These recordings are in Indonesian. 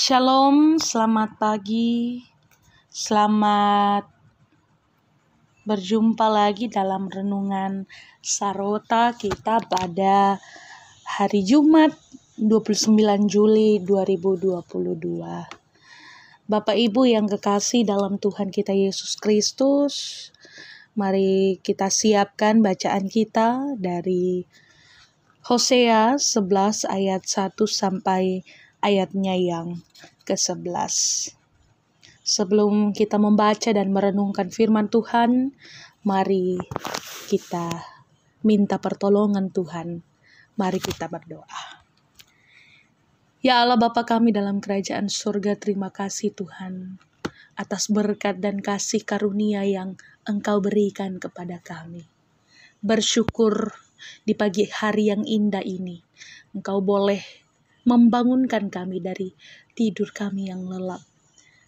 Shalom, selamat pagi, selamat berjumpa lagi dalam renungan Sarota kita pada hari Jumat 29 Juli 2022. Bapak Ibu yang kekasih dalam Tuhan kita Yesus Kristus, mari kita siapkan bacaan kita dari Hosea 11 ayat 1 sampai ayatnya yang ke-11. Sebelum kita membaca dan merenungkan firman Tuhan, mari kita minta pertolongan Tuhan. Mari kita berdoa. Ya Allah Bapa kami dalam kerajaan surga, terima kasih Tuhan atas berkat dan kasih karunia yang Engkau berikan kepada kami. Bersyukur di pagi hari yang indah ini, Engkau boleh membangunkan kami dari tidur kami yang lelap.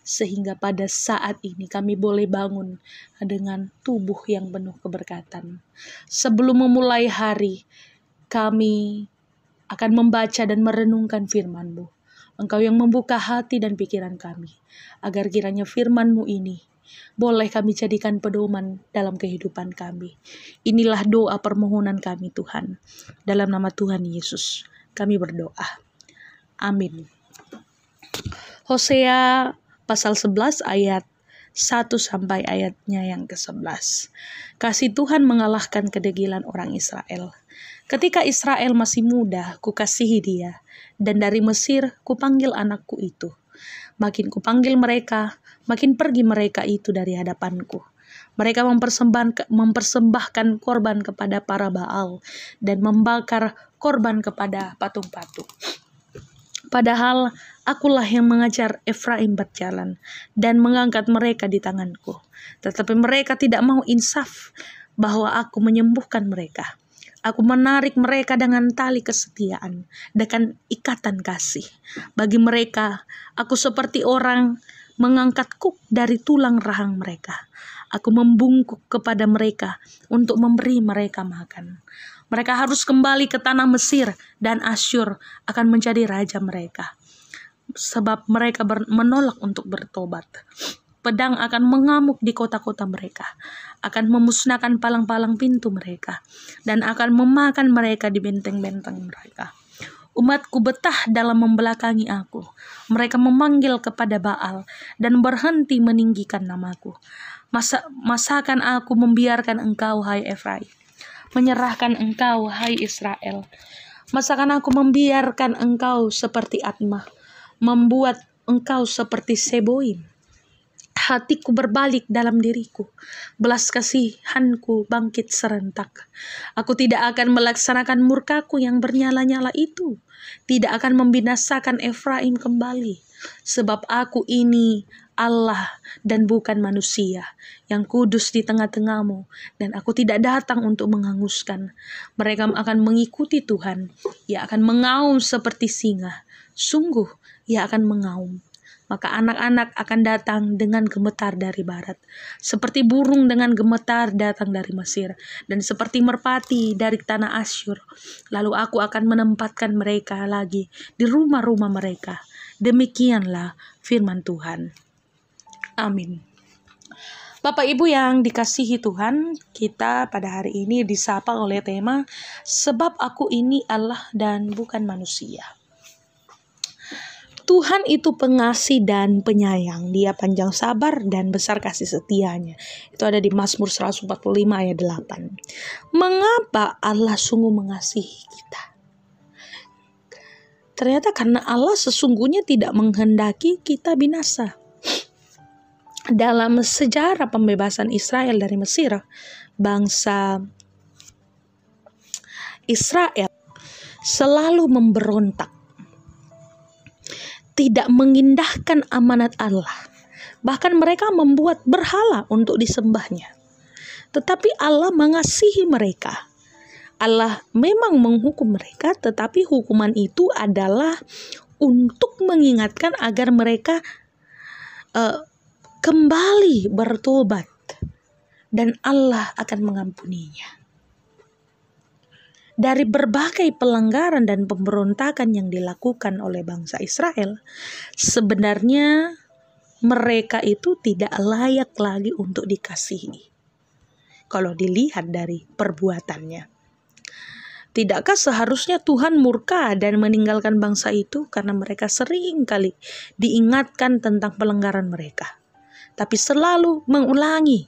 Sehingga pada saat ini kami boleh bangun dengan tubuh yang penuh keberkatan. Sebelum memulai hari, kami akan membaca dan merenungkan firman-Mu. Engkau yang membuka hati dan pikiran kami, agar kiranya firman-Mu ini boleh kami jadikan pedoman dalam kehidupan kami. Inilah doa permohonan kami Tuhan. Dalam nama Tuhan Yesus kami berdoa. Amin. Hosea pasal 11 ayat 1 sampai ayatnya yang ke-11. Kasih Tuhan mengalahkan kedegilan orang Israel. Ketika Israel masih muda, kukasihi dia, dan dari Mesir kupanggil anakku itu. Makin kupanggil mereka, makin pergi mereka itu dari hadapanku. Mereka mempersembahkan korban kepada para Baal dan membakar korban kepada patung-patung. Padahal akulah yang mengajar Efraim berjalan dan mengangkat mereka di tanganku. Tetapi mereka tidak mau insaf bahwa aku menyembuhkan mereka. Aku menarik mereka dengan tali kesetiaan, dengan ikatan kasih. Bagi mereka, aku seperti orang mengangkat kuk dari tulang rahang mereka. Aku membungkuk kepada mereka untuk memberi mereka makan. Mereka harus kembali ke tanah Mesir dan Asyur akan menjadi raja mereka. Sebab mereka menolak untuk bertobat. Pedang akan mengamuk di kota-kota mereka, akan memusnahkan palang-palang pintu mereka, dan akan memakan mereka di benteng-benteng mereka. Umatku betah dalam membelakangi aku. Mereka memanggil kepada Baal dan berhenti meninggikan namaku. Masakan aku membiarkan engkau, hai Efraim? Menyerahkan engkau, hai Israel? Masakan aku membiarkan engkau seperti Admah, membuat engkau seperti Seboim? Hatiku berbalik dalam diriku, belas kasihanku bangkit serentak. Aku tidak akan melaksanakan murkaku yang bernyala-nyala itu, tidak akan membinasakan Efraim kembali, sebab aku ini Allah dan bukan manusia, yang kudus di tengah-tengahmu, dan aku tidak datang untuk menghanguskan. Mereka akan mengikuti Tuhan, ia akan mengaum seperti singa, sungguh ia akan mengaum. Maka anak-anak akan datang dengan gemetar dari barat, seperti burung dengan gemetar datang dari Mesir, dan seperti merpati dari tanah Asyur. Lalu aku akan menempatkan mereka lagi di rumah-rumah mereka. Demikianlah firman Tuhan. Amin. Bapak Ibu yang dikasihi Tuhan, kita pada hari ini disapa oleh tema sebab aku ini Allah dan bukan manusia. Tuhan itu pengasih dan penyayang, Dia panjang sabar dan besar kasih setianya. Itu ada di Mazmur 145 ayat 8. Mengapa Allah sungguh mengasihi kita? Ternyata karena Allah sesungguhnya tidak menghendaki kita binasa. Dalam sejarah pembebasan Israel dari Mesir, bangsa Israel selalu memberontak, tidak mengindahkan amanat Allah. Bahkan mereka membuat berhala untuk disembahnya. Tetapi Allah mengasihi mereka. Allah memang menghukum mereka, tetapi hukuman itu adalah untuk mengingatkan agar mereka kembali bertobat, dan Allah akan mengampuninya. dari berbagai pelanggaran dan pemberontakan yang dilakukan oleh bangsa Israel, sebenarnya mereka itu tidak layak lagi untuk dikasihi. Kalau dilihat dari perbuatannya. Tidakkah seharusnya Tuhan murka dan meninggalkan bangsa itu karena mereka sering kali diingatkan tentang pelanggaran mereka, tapi selalu mengulangi?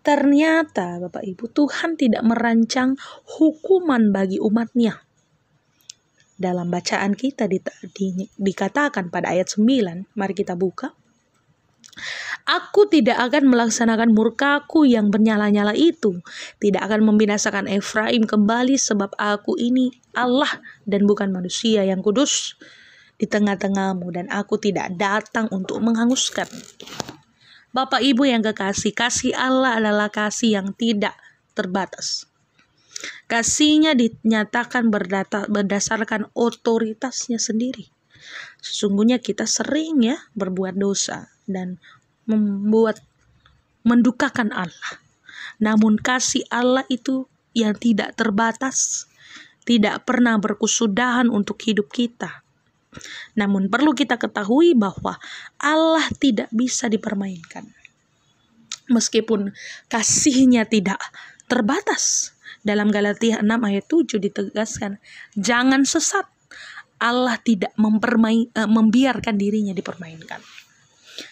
Ternyata Bapak Ibu, Tuhan tidak merancang hukuman bagi umatnya. Dalam bacaan kita dikatakan pada ayat 9, mari kita buka. Aku tidak akan melaksanakan murkaku yang bernyala-nyala itu. Tidak akan membinasakan Efraim kembali, sebab aku ini Allah dan bukan manusia yang kudus di tengah-tengahmu, dan aku tidak datang untuk menghanguskan. Bapak Ibu yang kekasih, kasih Allah adalah kasih yang tidak terbatas. Kasihnya dinyatakan berdasarkan otoritasnya sendiri. Sesungguhnya kita sering berbuat dosa dan mendukakan Allah. Namun kasih Allah itu yang tidak terbatas, tidak pernah berkesudahan untuk hidup kita. Namun perlu kita ketahui bahwa Allah tidak bisa dipermainkan. Meskipun kasihnya tidak terbatas. Dalam Galatia 6 ayat 7 ditegaskan, jangan sesat. Allah tidak membiarkan dirinya dipermainkan.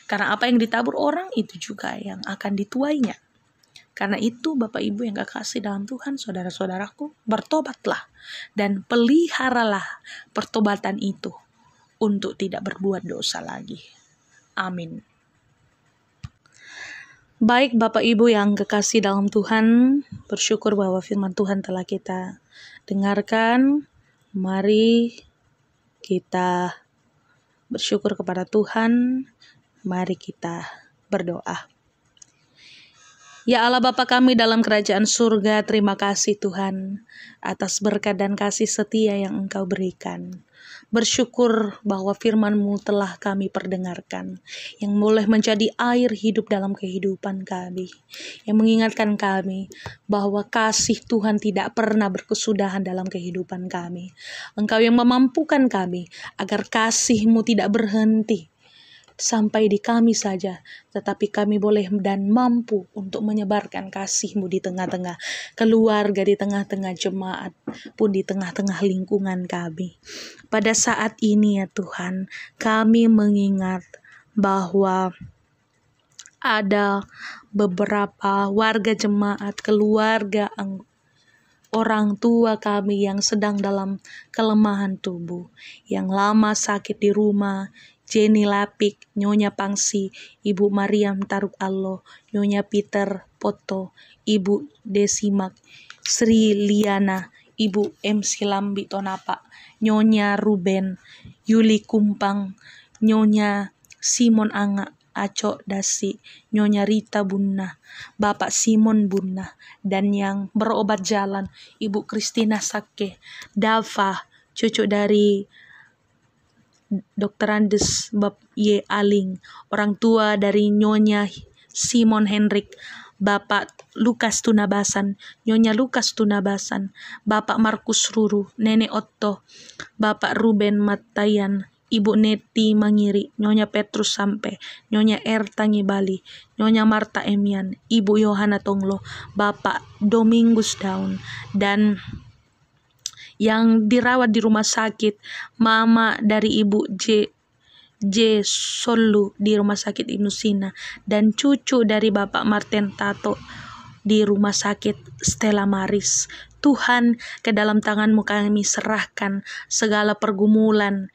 Karena apa yang ditabur orang itu juga yang akan dituainya. Karena itu Bapak Ibu yang kekasih dalam Tuhan, saudara-saudaraku, bertobatlah dan peliharalah pertobatan itu untuk tidak berbuat dosa lagi. Amin. Baik Bapak Ibu yang kekasih dalam Tuhan, bersyukur bahwa firman Tuhan telah kita dengarkan. Mari kita bersyukur kepada Tuhan. Mari kita berdoa. Ya Allah Bapa kami dalam kerajaan surga, terima kasih Tuhan atas berkat dan kasih setia yang Engkau berikan. Bersyukur bahwa firman-Mu telah kami perdengarkan, yang boleh menjadi air hidup dalam kehidupan kami, yang mengingatkan kami bahwa kasih Tuhan tidak pernah berkesudahan dalam kehidupan kami. Engkau yang memampukan kami agar kasih-Mu tidak berhenti sampai di kami saja, tetapi kami boleh dan mampu untuk menyebarkan kasih-Mu di tengah-tengah keluarga, di tengah-tengah jemaat, pun di tengah-tengah lingkungan kami. Pada saat ini ya Tuhan, kami mengingat bahwa ada beberapa warga jemaat, keluarga, orang tua kami yang sedang dalam kelemahan tubuh, yang lama sakit di rumah. Jenny Lapik, Nyonya Pangsi, Ibu Mariam Taruk Allo, Nyonya Peter Poto, Ibu Desimak, Sri Liana, Ibu M. Silambi Tonapa, Nyonya Ruben, Yuli Kumpang, Nyonya Simon Anga, Aco Dasi, Nyonya Rita Bunna, Bapak Simon Bunna, dan yang berobat jalan, Ibu Kristina Sakke, Dava, cucu dari Dr. Andes Bab Ye Aling, orang tua dari Nyonya Simon Henrik, Bapak Lukas Tunabasan, Nyonya Lukas Tunabasan, Bapak Markus Ruru, Nenek Otto, Bapak Ruben Matayan, Ibu Neti Mangiri, Nyonya Petrus Sampe, Nyonya Ertangi Bali, Nyonya Marta Emian, Ibu Yohana Tonglo, Bapak Domingus Daun, dan yang dirawat di rumah sakit, mama dari Ibu J. Solu di rumah sakit Ibnu Sina, dan cucu dari Bapak Martin Tato di rumah sakit Stella Maris. Tuhan, ke dalam tangan-Mu kami serahkan segala pergumulan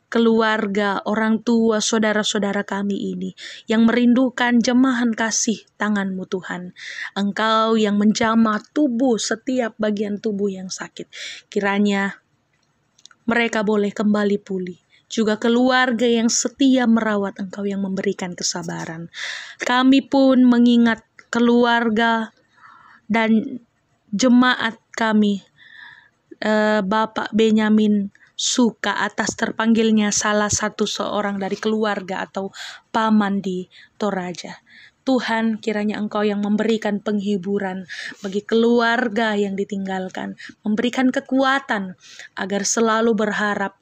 keluarga, orang tua, saudara-saudara kami ini yang merindukan jemahan kasih tangan-Mu Tuhan. Engkau yang menjamah tubuh, setiap bagian tubuh yang sakit. Kiranya mereka boleh kembali pulih. Juga keluarga yang setia merawat, Engkau yang memberikan kesabaran. Kami pun mengingat keluarga dan jemaat kami, Bapak Benyamin Suka atas terpanggilnya salah satu seorang dari keluarga atau paman di Toraja. Tuhan, kiranya Engkau yang memberikan penghiburan bagi keluarga yang ditinggalkan, memberikan kekuatan agar selalu berharap,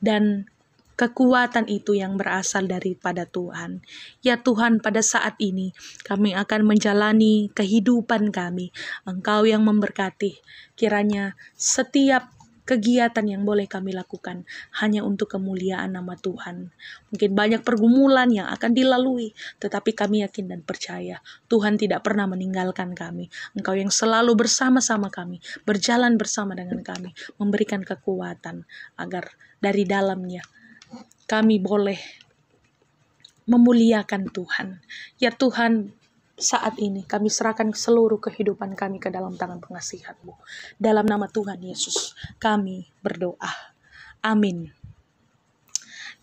dan kekuatan itu yang berasal daripada Tuhan. Ya Tuhan, pada saat ini kami akan menjalani kehidupan kami. Engkau yang memberkati. Kiranya setiap kegiatan yang boleh kami lakukan hanya untuk kemuliaan nama Tuhan. Mungkin banyak pergumulan yang akan dilalui, tetapi kami yakin dan percaya Tuhan tidak pernah meninggalkan kami. Engkau yang selalu bersama-sama kami, berjalan bersama dengan kami, memberikan kekuatan agar dari dalamnya kami boleh memuliakan Tuhan. Ya Tuhan, saat ini kami serahkan seluruh kehidupan kami ke dalam tangan pengasihan-Mu. Dalam nama Tuhan Yesus kami berdoa. Amin.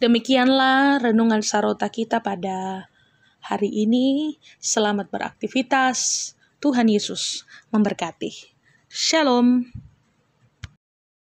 Demikianlah renungan Sarota kita pada hari ini. Selamat beraktivitas. Tuhan Yesus memberkati. Shalom.